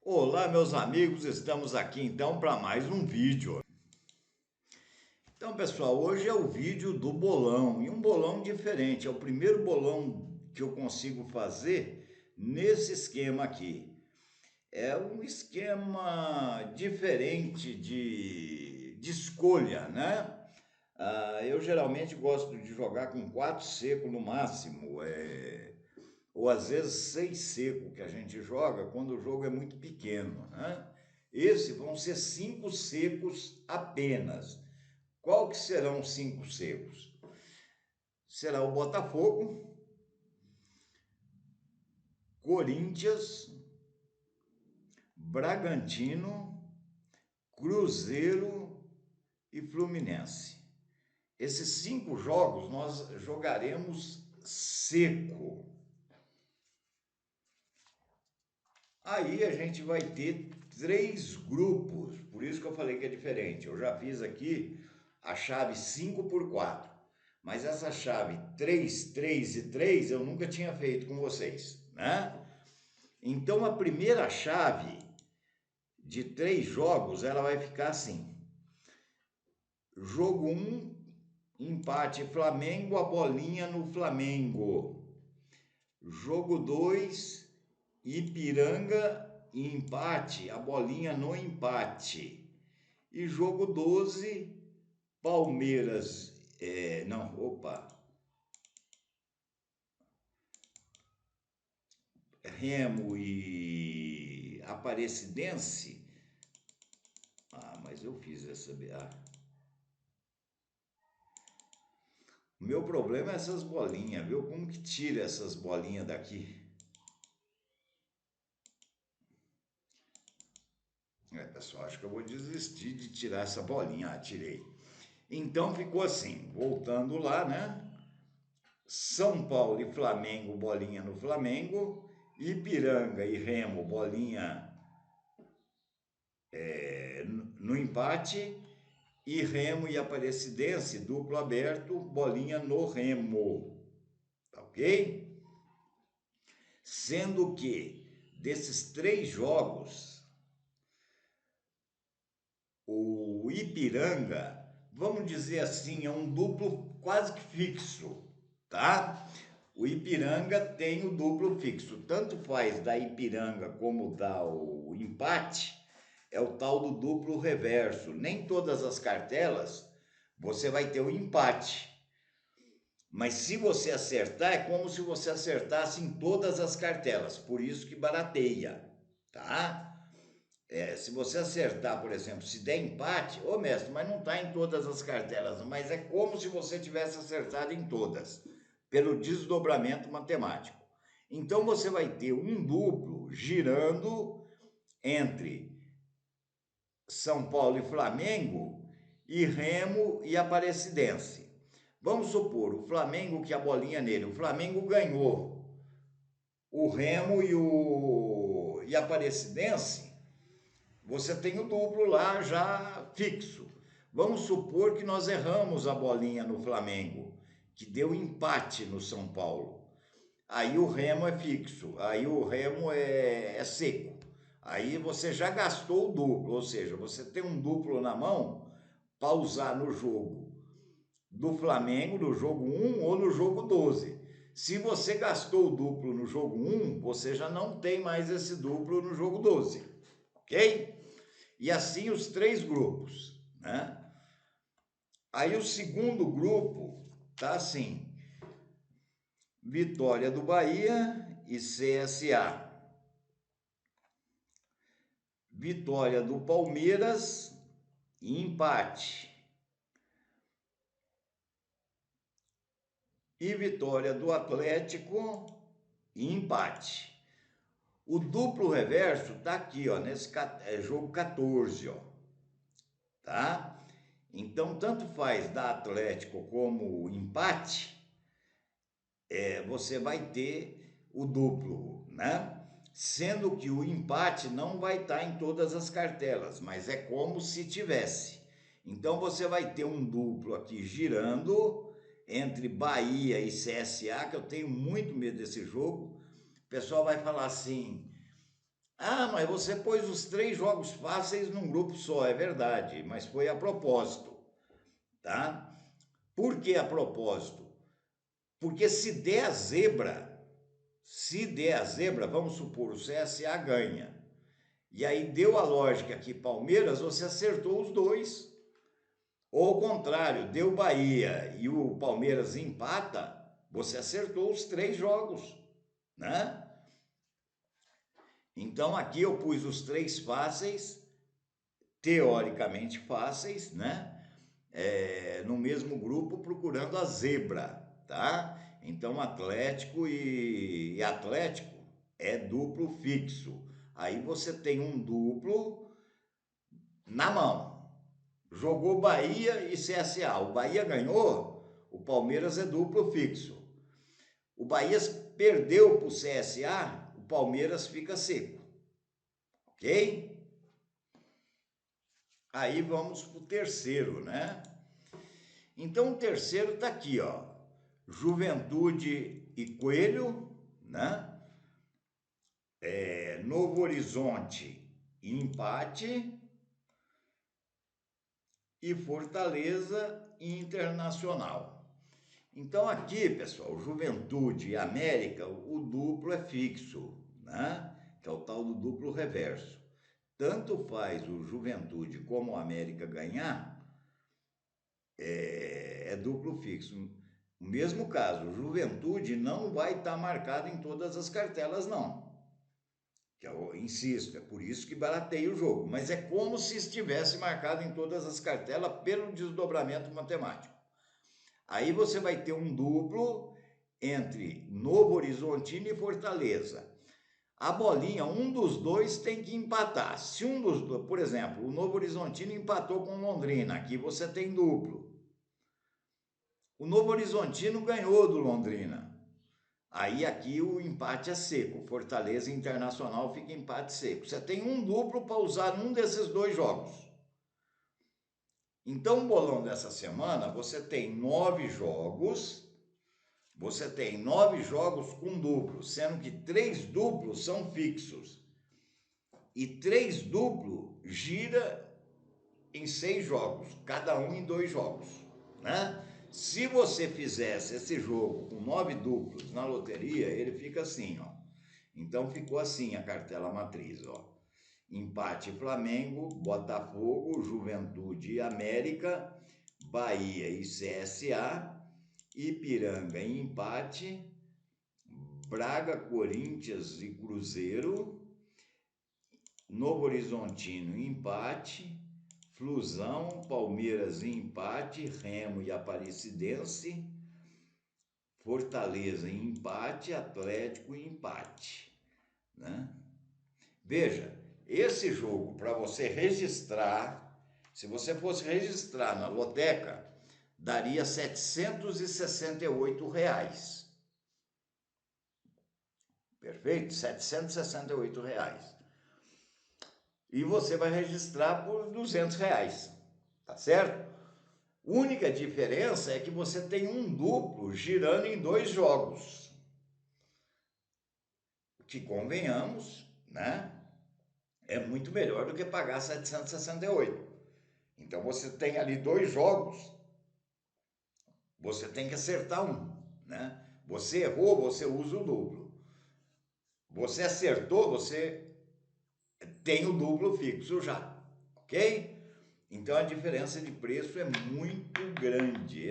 Olá, meus amigos, estamos aqui então para mais um vídeo. Então, pessoal, hoje é o vídeo do bolão e um bolão diferente. É o primeiro bolão que eu consigo fazer nesse esquema aqui. É um esquema diferente de escolha, né? Eu geralmente gosto de jogar com 4 secos no máximo, ou às vezes 6 secos que a gente joga quando o jogo é muito pequeno, né? Esse vão ser 5 secos apenas. Qual que serão os 5 secos? Será o Botafogo, Corinthians, Bragantino, Cruzeiro e Fluminense. Esses 5 jogos nós jogaremos seco. Aí a gente vai ter 3 grupos, por isso que eu falei que é diferente. Eu já fiz aqui a chave 5 por 4, mas essa chave 3, 3 e 3 eu nunca tinha feito com vocês, né? Então a primeira chave de 3 jogos, ela vai ficar assim. Jogo 1, empate Flamengo, a bolinha no Flamengo. Jogo 2, Ipiranga e empate, a bolinha no empate. E jogo 12, Palmeiras, Remo e Aparecidense. Mas eu fiz essa. O meu problema é essas bolinhas, viu? Como que tira essas bolinhas daqui? Pessoal, acho que eu vou desistir de tirar essa bolinha. Tirei. Então ficou assim, voltando lá, né? São Paulo e Flamengo, bolinha no Flamengo. Ipiranga e Remo, bolinha no empate. E Remo e Aparecidense, duplo aberto, bolinha no Remo. Tá ok? Sendo que desses 3 jogos, o Ipiranga, vamos dizer assim, é um duplo quase que fixo, tá? O Ipiranga tem o duplo fixo, tanto faz da Ipiranga como dá o empate, é o tal do duplo reverso. Nem todas as cartelas você vai ter o empate, mas se você acertar, é como se você acertasse em todas as cartelas, por isso que barateia, tá? Se você acertar, por exemplo, se der empate, ô mestre, mas não está em todas as cartelas, mas é como se você tivesse acertado em todas, pelo desdobramento matemático. Então você vai ter um duplo girando entre São Paulo e Flamengo e Remo e Aparecidense. Vamos supor, o Flamengo, que a bolinha nele, o Flamengo ganhou, o Remo e a Aparecidense, você tem o duplo lá já fixo. Vamos supor que nós erramos a bolinha no Flamengo, que deu empate no São Paulo. Aí o Remo é fixo, aí o Remo é seco. Aí você já gastou o duplo, ou seja, você tem um duplo na mão para usar no jogo do Flamengo, no jogo 1 ou no jogo 12. Se você gastou o duplo no jogo 1, você já não tem mais esse duplo no jogo 12, ok? E assim os 3 grupos, né? Aí o segundo grupo tá assim: Vitória do Bahia e CSA. Vitória do Palmeiras e empate. E vitória do Atlético e empate. O duplo reverso tá aqui, ó, nesse jogo 14, ó. Tá? Então, tanto faz da Atlético como empate, você vai ter o duplo, né? Sendo que o empate não vai estar em todas as cartelas, mas é como se tivesse. Então você vai ter um duplo aqui girando entre Bahia e CSA, que eu tenho muito medo desse jogo. O pessoal vai falar assim: Ah, mas você pôs os 3 jogos fáceis num grupo só, é verdade, mas foi a propósito, tá? Por que a propósito? Porque se der a zebra, vamos supor, o CSA ganha. E aí deu a lógica que Palmeiras, você acertou os dois. Ou ao contrário, deu Bahia e o Palmeiras empata, você acertou os 3 jogos, né? Então aqui eu pus os 3 fáceis, teoricamente fáceis, né? No mesmo grupo procurando a zebra, tá? Então Atlético e Atlético é duplo fixo. Aí você tem um duplo na mão. Jogou Bahia e CSA. O Bahia ganhou, o Palmeiras é duplo fixo. O Bahia perdeu para o CSA, o Palmeiras fica seco. Ok? Aí vamos para o terceiro, né? Então o terceiro está aqui, ó. Juventude e Coelho, né? Novo Horizonte e empate. E Fortaleza e Internacional. Então aqui, pessoal, Juventude e América, o duplo é fixo, né? Que é o tal do duplo reverso. Tanto faz o Juventude como o América ganhar, é duplo fixo. O mesmo caso, o Juventude não vai estar marcado em todas as cartelas, não. Que eu insisto, é por isso que barateia o jogo. Mas é como se estivesse marcado em todas as cartelas pelo desdobramento matemático. Aí você vai ter um duplo entre Novo Horizontino e Fortaleza. A bolinha, um dos dois tem que empatar. Se um dos dois, por exemplo, o Novo Horizontino empatou com Londrina, aqui você tem duplo. O Novo Horizontino ganhou do Londrina. Aí aqui o empate é seco. Fortaleza e Internacional fica empate seco. Você tem um duplo para usar num desses 2 jogos. Então, o bolão dessa semana, você tem 9 jogos. Você tem 9 jogos com duplos, sendo que 3 duplos são fixos. E 3 duplos gira em 6 jogos, cada um em 2 jogos, né? Se você fizesse esse jogo com 9 duplos na loteria, ele fica assim, ó. Então ficou assim a cartela matriz, ó. Empate Flamengo, Botafogo, Juventude e América, Bahia e CSA, Ipiranga em empate, Braga, Corinthians e Cruzeiro, Novo Horizontino empate, Flusão, Palmeiras empate, Remo e Aparecidense, Fortaleza empate, Atlético empate, né? Veja, esse jogo para você registrar, se você fosse registrar na loteca, daria R$ 768. Perfeito? R$ 768. E você vai registrar por R$ 200, tá certo? Única diferença é que você tem um duplo girando em 2 jogos. Que convenhamos, né? É muito melhor do que pagar R$ 768. Então você tem ali 2 jogos, você tem que acertar um, né? Você errou, você usa o duplo. Você acertou, você tem o duplo fixo já, ok? Então a diferença de preço é muito grande,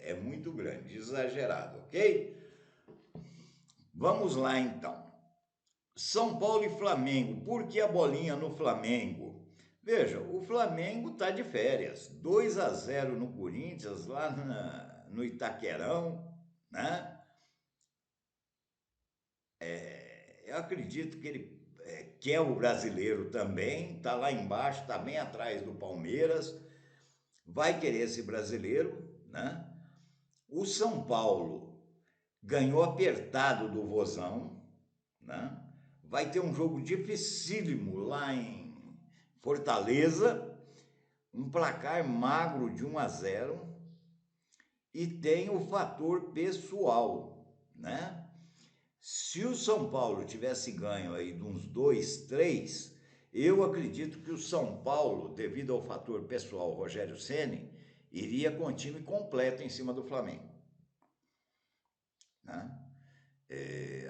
é muito grande, exagerado, ok? Vamos lá então. São Paulo e Flamengo, por que a bolinha no Flamengo? Veja, o Flamengo está de férias, 2-0 no Corinthians, lá no Itaquerão, né? Eu acredito que ele quer o brasileiro também, está lá embaixo, está bem atrás do Palmeiras, vai querer esse brasileiro, né? O São Paulo ganhou apertado do Vozão, né? Vai ter um jogo dificílimo lá em Fortaleza, um placar magro de 1-0, e tem o fator pessoal, né? Se o São Paulo tivesse ganho aí de uns 2, 3, eu acredito que o São Paulo, devido ao fator pessoal Rogério Ceni, iria com o time completo em cima do Flamengo, né?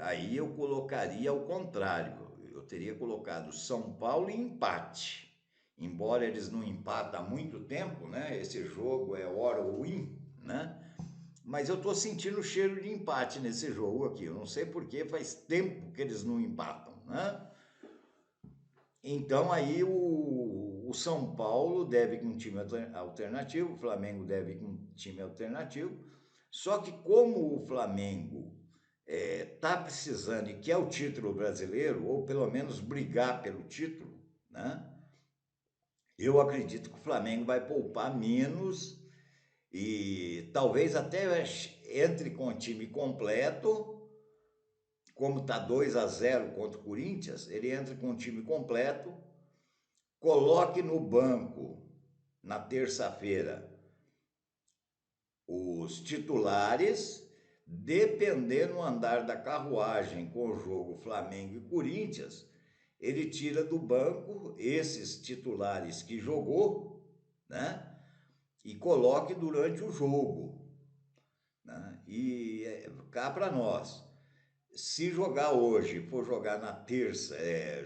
Aí eu colocaria ao contrário, eu teria colocado São Paulo em empate, embora eles não empatem há muito tempo, né? Esse jogo é hora win, né? Mas eu tô sentindo o cheiro de empate nesse jogo aqui, eu não sei porque faz tempo que eles não empatam, né? Então aí o São Paulo deve com um time alternativo, o Flamengo deve com um time alternativo, só que como o Flamengo está precisando e quer o título brasileiro, ou pelo menos brigar pelo título, né? Eu acredito que o Flamengo vai poupar menos e talvez até entre com o time completo, como está 2-0 contra o Corinthians, ele entra com o time completo, coloque no banco na terça-feira os titulares, dependendo do andar da carruagem com o jogo Flamengo e Corinthians, ele tira do banco esses titulares que jogou, né? E coloque durante o jogo, né? E cá para nós, se jogar hoje, for jogar na terça,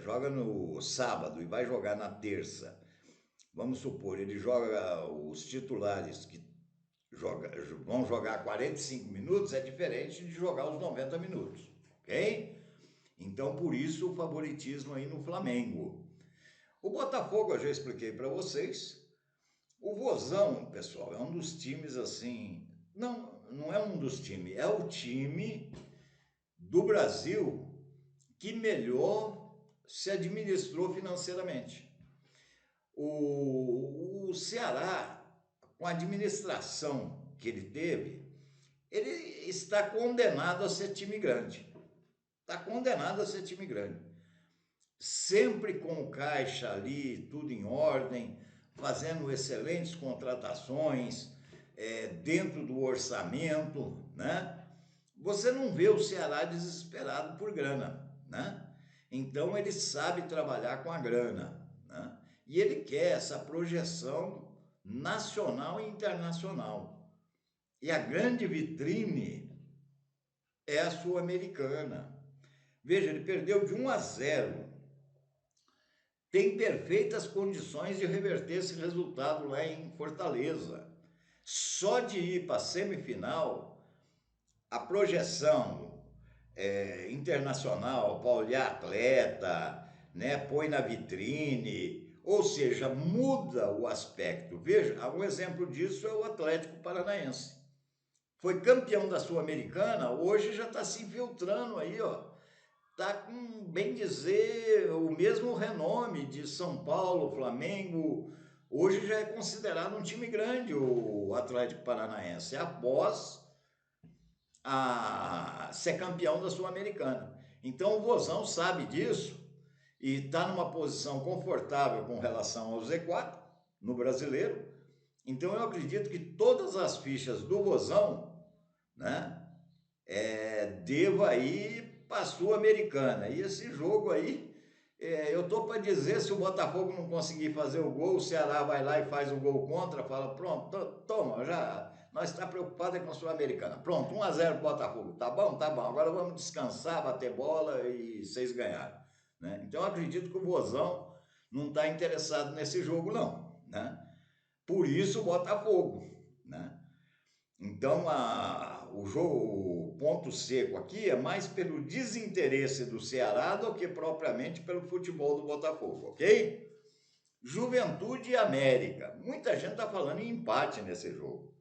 joga no sábado e vai jogar na terça, vamos supor, ele joga os titulares que vão jogar 45 minutos, é diferente de jogar os 90 minutos, ok? Então, por isso o favoritismo aí no Flamengo. O Botafogo, eu já expliquei para vocês. O Vozão, pessoal, é um dos times assim... Não é um dos times, é o time do Brasil que melhor se administrou financeiramente. O Ceará, com a administração que ele teve, ele está condenado a ser time grande. Está condenado a ser time grande. Sempre com o caixa ali, tudo em ordem, fazendo excelentes contratações, dentro do orçamento, né? Você não vê o Ceará desesperado por grana, né? Então ele sabe trabalhar com a grana, né? E ele quer essa projeção nacional e internacional. E a grande vitrine é a Sul-Americana. Veja, ele perdeu de 1-0. Tem perfeitas condições de reverter esse resultado lá em Fortaleza. Só de ir para a semifinal, a projeção internacional, para olhar atleta, né, põe na vitrine, ou seja, muda o aspecto. Veja, um exemplo disso é o Atlético Paranaense. Foi campeão da Sul-Americana, hoje já está se infiltrando aí, ó. Está com, bem dizer, o mesmo renome de São Paulo, Flamengo. Hoje já é considerado um time grande o Atlético Paranaense, após ser campeão da Sul-Americana. Então o Vozão sabe disso e está numa posição confortável com relação ao Z4 no brasileiro. Então eu acredito que todas as fichas do Vozão, né, deva ir para a Sul-Americana. E esse jogo aí, eu estou para dizer, se o Botafogo não conseguir fazer o gol, o Ceará vai lá e faz o gol contra, fala, pronto, toma, já, nós está preocupados com a Sul-Americana. Pronto, 1-0 pro Botafogo, tá bom, agora vamos descansar, bater bola e vocês ganharam, né? Então eu acredito que o Vozão não está interessado nesse jogo não, né? Por isso o Botafogo, né? Então, o ponto seco aqui é mais pelo desinteresse do Ceará do que propriamente pelo futebol do Botafogo, ok? Juventude e América. Muita gente está falando em empate nesse jogo.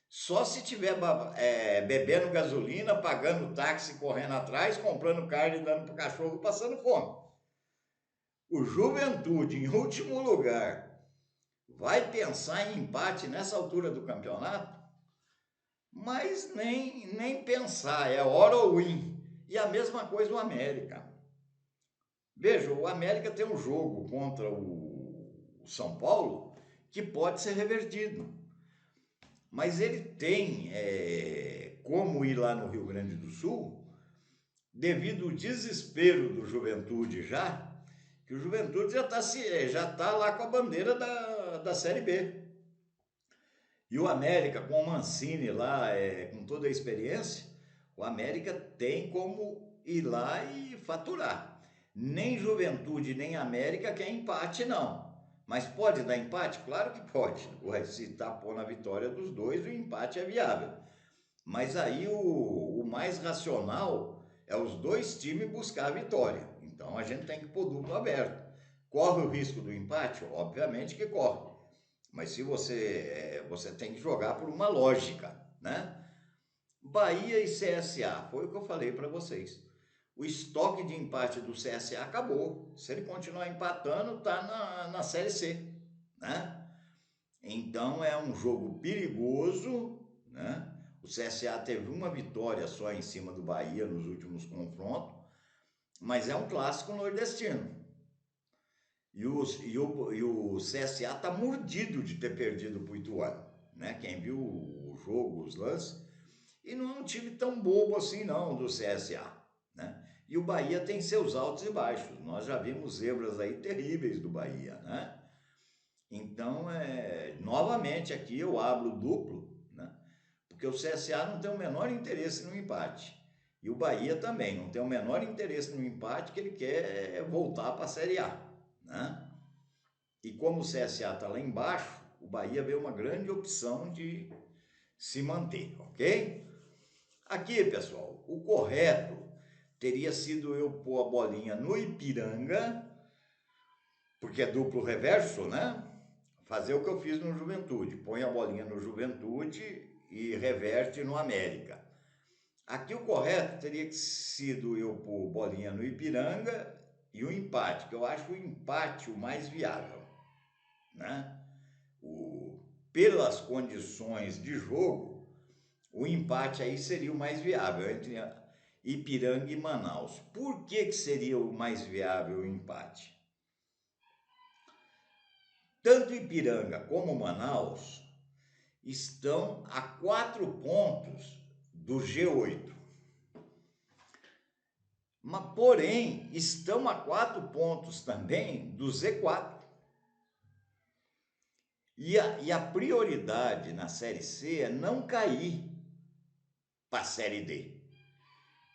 Só se tiver bebendo gasolina, pagando táxi, correndo atrás, comprando carne e dando para o cachorro, passando fome. O Juventude, em último lugar, vai pensar em empate nessa altura do campeonato? Mas nem pensar, é hora ou win. E a mesma coisa o América. Veja, o América tem um jogo contra o São Paulo que pode ser revertido. Mas ele tem como ir lá no Rio Grande do Sul devido ao desespero do Juventude que o Juventude já tá lá com a bandeira da Série B. E o América, com o Mancini lá, com toda a experiência, o América tem como ir lá e faturar. Nem Juventude, nem América quer empate, não. Mas pode dar empate? Claro que pode. Se tapou na vitória dos dois, o empate é viável. Mas aí o mais racional é os dois times buscar a vitória. Então a gente tem que pôr duplo aberto. Corre o risco do empate? Obviamente que corre. Mas se você tem que jogar por uma lógica, né? Bahia e CSA, foi o que eu falei para vocês. O estoque de empate do CSA acabou. Se ele continuar empatando, tá na Série C, né? Então é um jogo perigoso, né? O CSA teve uma vitória só em cima do Bahia nos últimos confrontos, mas é um clássico nordestino. E o CSA está mordido de ter perdido para o Ituano, né? Quem viu o jogo, os lances, e não é um time tão bobo assim não, do CSA, né? E o Bahia tem seus altos e baixos, nós já vimos zebras aí terríveis do Bahia, né? Então, novamente aqui eu abro duplo, né? Porque o CSA não tem o menor interesse no empate. E o Bahia também não tem o menor interesse no empate, que ele quer voltar para a Série A, né? E como o CSA está lá embaixo, o Bahia vê uma grande opção de se manter, ok? Aqui, pessoal, o correto teria sido eu pôr a bolinha no Ipiranga, porque é duplo reverso, né? Fazer o que eu fiz no Juventude. Põe a bolinha no Juventude e reverte no América. Aqui o correto teria sido eu pôr bolinha no Ipiranga e o empate, que eu acho o empate o mais viável, né? Pelas condições de jogo, o empate aí seria o mais viável entre Ipiranga e Manaus. Por que seria o mais viável o empate? Tanto Ipiranga como Manaus estão a 4 pontos do G8. Mas, porém, estão a 4 pontos também do Z4. E a prioridade na Série C é não cair para a Série D.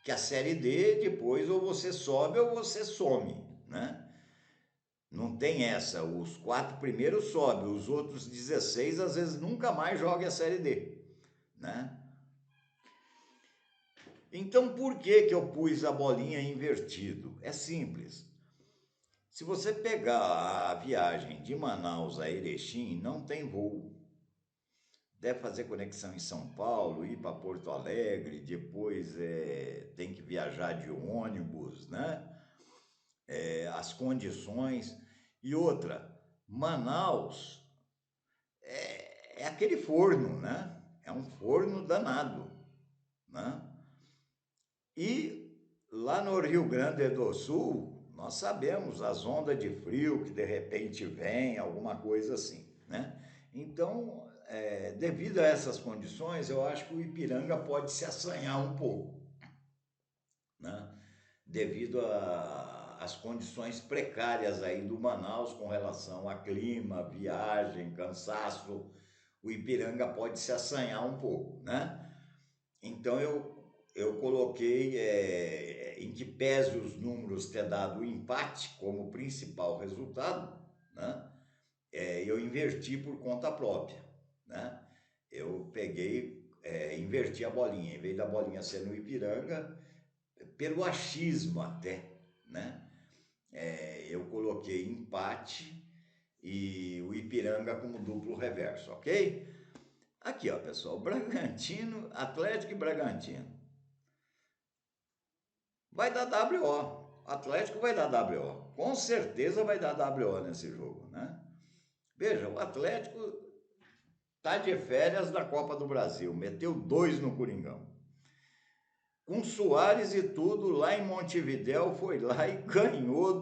Que a Série D, depois, ou você sobe ou você some, né? Não tem essa. Os 4 primeiros sobem, os outros 16 às vezes nunca mais jogam a Série D, né? Então, por que eu pus a bolinha invertido? É simples. Se você pegar a viagem de Manaus a Erechim, não tem voo. Deve fazer conexão em São Paulo, ir para Porto Alegre, depois tem que viajar de ônibus, né? As condições. E outra, Manaus é aquele forno, né? É um forno danado, né? E lá no Rio Grande do Sul, nós sabemos as ondas de frio que de repente vem, alguma coisa assim, né? Então, devido a essas condições, eu acho que o Ipiranga pode se assanhar um pouco, né? Devido às condições precárias aí do Manaus com relação a clima, viagem, cansaço, o Ipiranga pode se assanhar um pouco, né? Então eu coloquei em que pese os números ter dado o empate como principal resultado, né? Eu inverti por conta própria, né? Eu peguei, inverti a bolinha, em vez da bolinha ser no Ipiranga, pelo achismo até, né? Eu coloquei empate e o Ipiranga como duplo reverso, ok? Aqui, ó, pessoal, Bragantino, Atlético e Bragantino. Vai dar WO. Atlético vai dar WO. Com certeza vai dar WO nesse jogo, né? Veja, o Atlético tá de férias da Copa do Brasil, meteu 2 no Coringão. Com Soares e tudo, lá em Montevidéu, foi lá e ganhou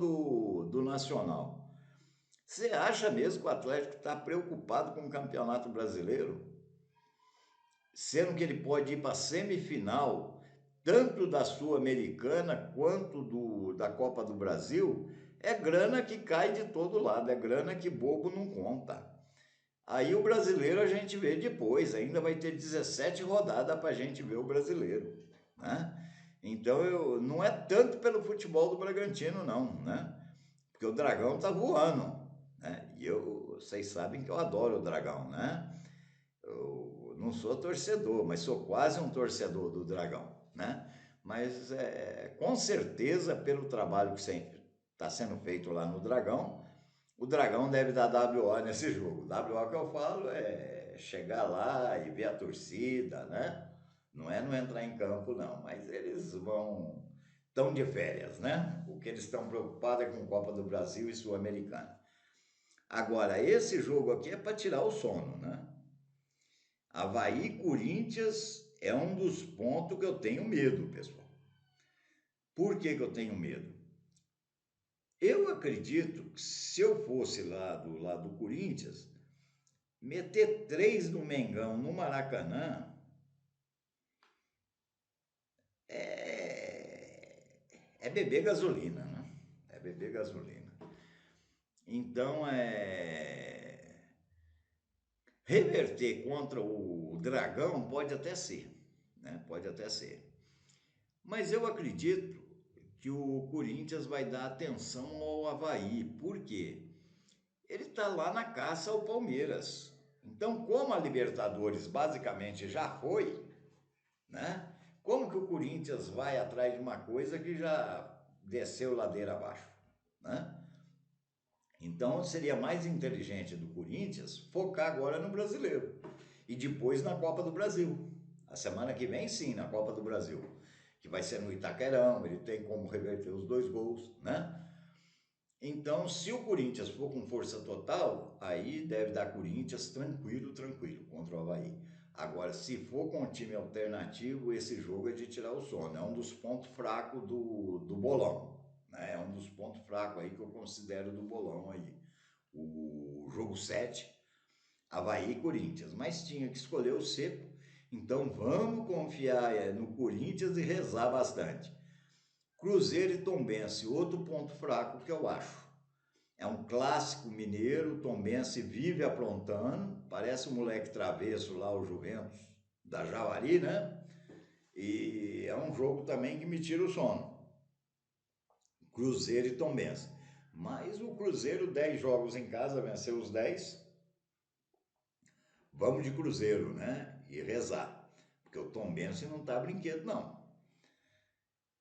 do Nacional. Você acha mesmo que o Atlético está preocupado com o Campeonato Brasileiro? Sendo que ele pode ir para a semifinal, tanto da Sul-Americana quanto da Copa do Brasil, é grana que cai de todo lado, é grana que bobo não conta. Aí o brasileiro a gente vê depois, ainda vai ter 17 rodadas para a gente ver o brasileiro, né? Então não é tanto pelo futebol do Bragantino, não, né? Porque o Dragão tá voando, né? E vocês sabem que eu adoro o Dragão, né? Eu não sou torcedor, mas sou quase um torcedor do Dragão, né? Mas com certeza, pelo trabalho que está sendo feito lá no Dragão, o Dragão deve dar WO nesse jogo. WO que eu falo é chegar lá e ver a torcida, né? Não é não entrar em campo, não, mas eles estão de férias, né? O que eles estão preocupados é com Copa do Brasil e Sul-Americana. Agora, esse jogo aqui é para tirar o sono, né? Avaí e Corinthians é um dos pontos que eu tenho medo, pessoal. Por que eu tenho medo? Eu acredito que se eu fosse lá do lado do Corinthians, meter 3 no Mengão no Maracanã é beber gasolina, né? É beber gasolina. Então, reverter contra o Dragão pode até ser, né? Pode até ser. Mas eu acredito que o Corinthians vai dar atenção ao Avaí. Por quê? Ele está lá na caça ao Palmeiras. Então, como a Libertadores basicamente já foi, né? Como que o Corinthians vai atrás de uma coisa que já desceu ladeira abaixo, né? Então, seria mais inteligente do Corinthians focar agora no Brasileiro e depois na Copa do Brasil. A semana que vem, sim, na Copa do Brasil, que vai ser no Itaquerão, ele tem como reverter os 2 gols, né? Então, se o Corinthians for com força total, aí deve dar Corinthians tranquilo, tranquilo, contra o Avaí. Agora, se for com um time alternativo, esse jogo é de tirar o sono. É um dos pontos fracos do bolão, né? É um dos pontos fracos aí que eu considero do bolão aí. O jogo 7, Avaí e Corinthians. Mas tinha que escolher o seco, então vamos confiar no Corinthians e rezar bastante. Cruzeiro e Tombense, outro ponto fraco que eu acho. É um clássico mineiro, Tombense vive aprontando, parece um moleque travesso lá, o Juventus da Javari, né? E é um jogo também que me tira o sono. Cruzeiro e Tombense. Mas o Cruzeiro, 10 jogos em casa, venceu os 10. Vamos de Cruzeiro, né? E rezar. Porque o Tombense não tá brinquedo, não.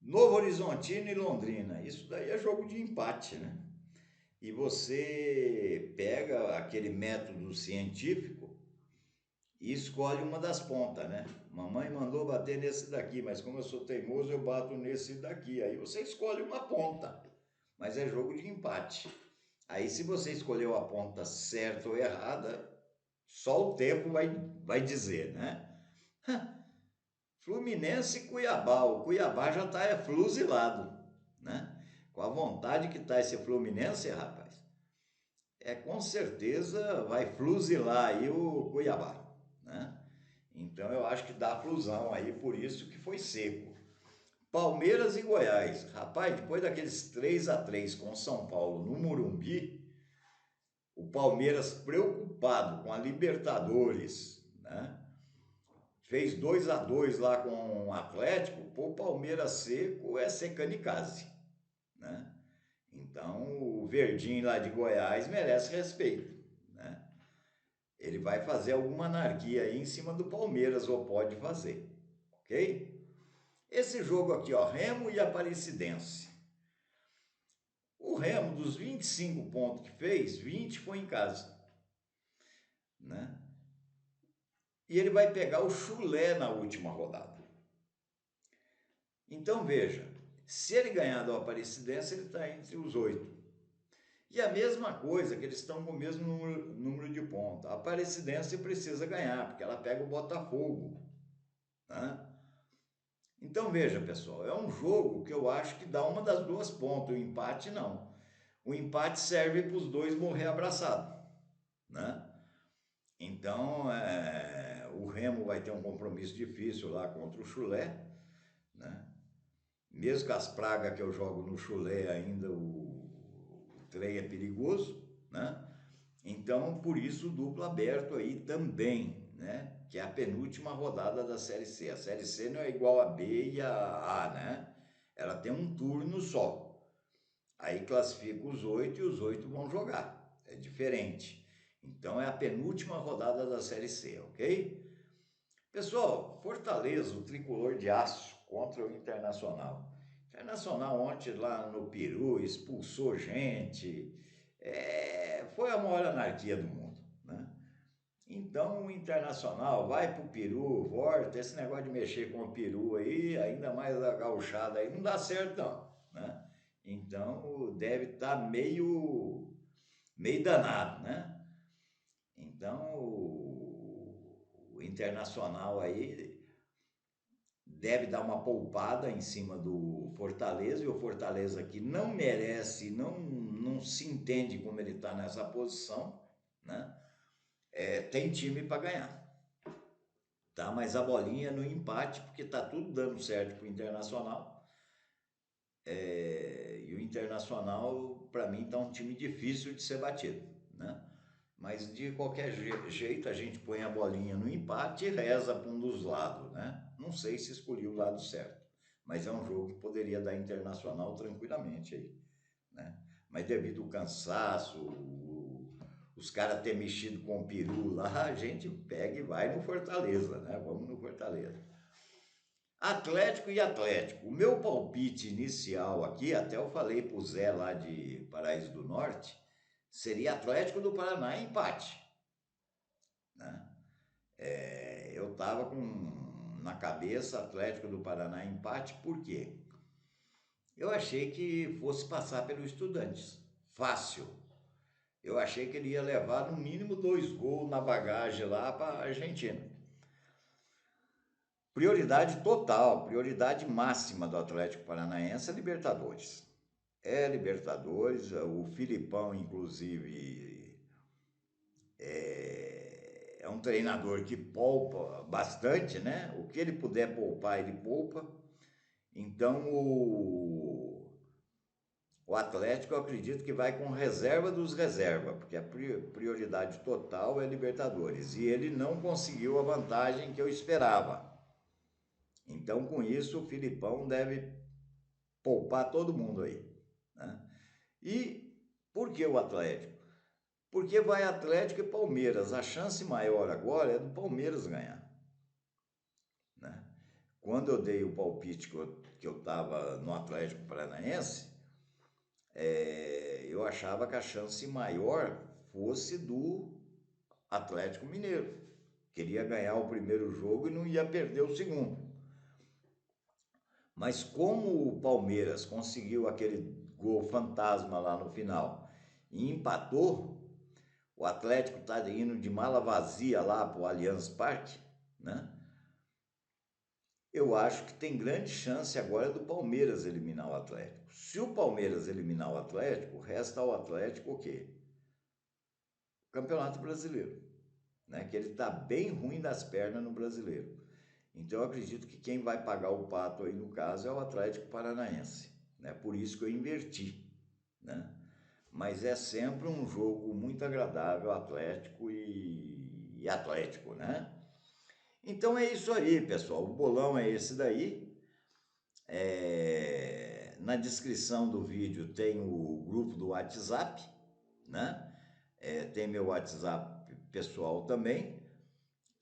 Novo Horizontino e Londrina. Isso daí é jogo de empate, né? E você pega aquele método científico e escolhe uma das pontas, né? Mamãe mandou bater nesse daqui, mas como eu sou teimoso, eu bato nesse daqui. Aí você escolhe uma ponta, mas é jogo de empate. Aí se você escolheu a ponta certa ou errada, só o tempo vai dizer, né? Fluminense e Cuiabá. O Cuiabá já está fusilado, né? Com a vontade que está esse Fluminense, rapaz, com certeza vai fuzilar aí o Cuiabá, né? Então eu acho que dá flusão aí, por isso que foi seco. Palmeiras e Goiás. Rapaz, depois daqueles 3-3 com São Paulo no Morumbi, o Palmeiras preocupado com a Libertadores, né? Fez 2-2 lá com o Atlético, pô, o Palmeiras seco é secanicase, né? Então o Verdinho lá de Goiás merece respeito, né? Ele vai fazer alguma anarquia aí em cima do Palmeiras, ou pode fazer, ok? Esse jogo aqui, ó, Remo e Aparecidense. O Remo, dos 25 pontos que fez, 20 foi em casa, né? E ele vai pegar o Chulé na última rodada. Então veja, se ele ganhar do Aparecidense, ele está entre os 8. E a mesma coisa, que eles estão com o mesmo número de pontos. A Aparecidense precisa ganhar, porque ela pega o Botafogo, né? Então veja, pessoal, é um jogo que eu acho que dá uma das duas pontas, o empate não. O empate serve para os dois morrer abraçados, né? Então o Remo vai ter um compromisso difícil lá contra o Chulé, né? Mesmo com as pragas que eu jogo no chulé ainda, o trem é perigoso, né? Então, por isso o duplo aberto aí também, né? Que é a penúltima rodada da Série C. A Série C não é igual a B e a A, né? Ela tem um turno só. Aí classifica os 8 e os 8 vão jogar. É diferente. Então é a penúltima rodada da Série C, ok? Pessoal, Fortaleza, o tricolor de aço contra o Internacional. Internacional ontem lá no Peru expulsou gente. Foi a maior anarquia do mundo, né? Então o Internacional vai pro Peru, volta, esse negócio de mexer com o Peru aí, ainda mais a gauchada aí, não dá certo não, né? Então deve estar meio danado, né? Então o Internacional aí deve dar uma poupada em cima do Fortaleza, e o Fortaleza que não merece, não se entende como ele está nessa posição, né? Tem time para ganhar, tá? Mas a bolinha no empate, porque tá tudo dando certo pro Internacional. E o Internacional, para mim, tá um time difícil de ser batido, né? Mas de qualquer jeito a gente põe a bolinha no empate e reza para um dos lados, né? Não sei se escolhi o lado certo, mas é um jogo que poderia dar Internacional tranquilamente aí, né? Mas devido ao cansaço, os caras ter mexido com o peru lá, a gente pega e vai no Fortaleza, né? Vamos no Fortaleza. Atlético e Atlético. O meu palpite inicial aqui, até eu falei pro Zé lá de Paraíso do Norte, seria Atlético do Paraná empate, né? Eu tava na cabeça Atlético do Paraná empate, por quê? Eu achei que fosse passar pelo Estudantes, fácil. Eu achei que ele ia levar no mínimo 2 gols na bagagem lá para a Argentina. Prioridade total, prioridade máxima do Atlético Paranaense é Libertadores. É Libertadores, o Filipão, inclusive, é um treinador que poupa bastante, né? O que ele puder poupar, ele poupa. Então, o Atlético, eu acredito que vai com reserva dos reservas, porque a prioridade total é Libertadores. E ele não conseguiu a vantagem que eu esperava. Então, com isso, o Filipão deve poupar todo mundo aí, né? E por que o Atlético? Porque vai Atlético e Palmeiras. A chance maior agora é do Palmeiras ganhar, né? Quando eu dei o palpite que eu estava no Atlético Paranaense, eu achava que a chance maior fosse do Atlético Mineiro. Queria ganhar o primeiro jogo e não ia perder o segundo. Mas como o Palmeiras conseguiu aquele gol fantasma lá no final e empatou, o Atlético está indo de mala vazia lá para o Allianz Parque, né? Eu acho que tem grande chance agora do Palmeiras eliminar o Atlético. Se o Palmeiras eliminar o Atlético, resta ao Atlético o quê? O Campeonato Brasileiro, né? Que ele está bem ruim das pernas no Brasileiro. Então eu acredito que quem vai pagar o pato aí no caso é o Atlético Paranaense, né? Por isso que eu inverti, né? Mas é sempre um jogo muito agradável, Atlético e Atlético, né? Então é isso aí, pessoal. O bolão é esse daí. Na descrição do vídeo tem o grupo do WhatsApp, né? Tem meu WhatsApp pessoal também.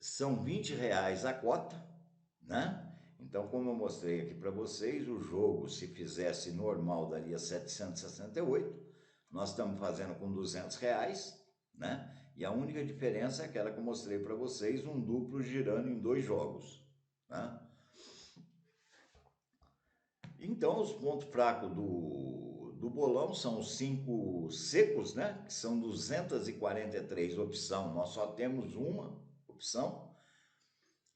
São R$ 20 a cota, né? Então, como eu mostrei aqui para vocês, o jogo, se fizesse normal, daria 768. Nós estamos fazendo com R$ 200, né? E a única diferença é aquela que eu mostrei para vocês, um duplo girando em 2 jogos, né? Então, os pontos fracos do bolão são os 5 secos, né? Que são 243 opção. Nós só temos uma opção.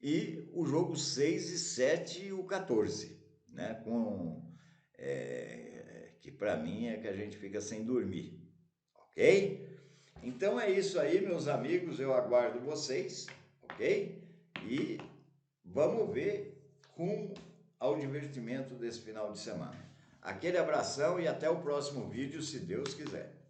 E o jogo 6 e 7 e o 14, né? Que para mim é que a gente fica sem dormir, ok? Então é isso aí, meus amigos, eu aguardo vocês, ok? E vamos ver com ao divertimento desse final de semana. Aquele abração e até o próximo vídeo, se Deus quiser.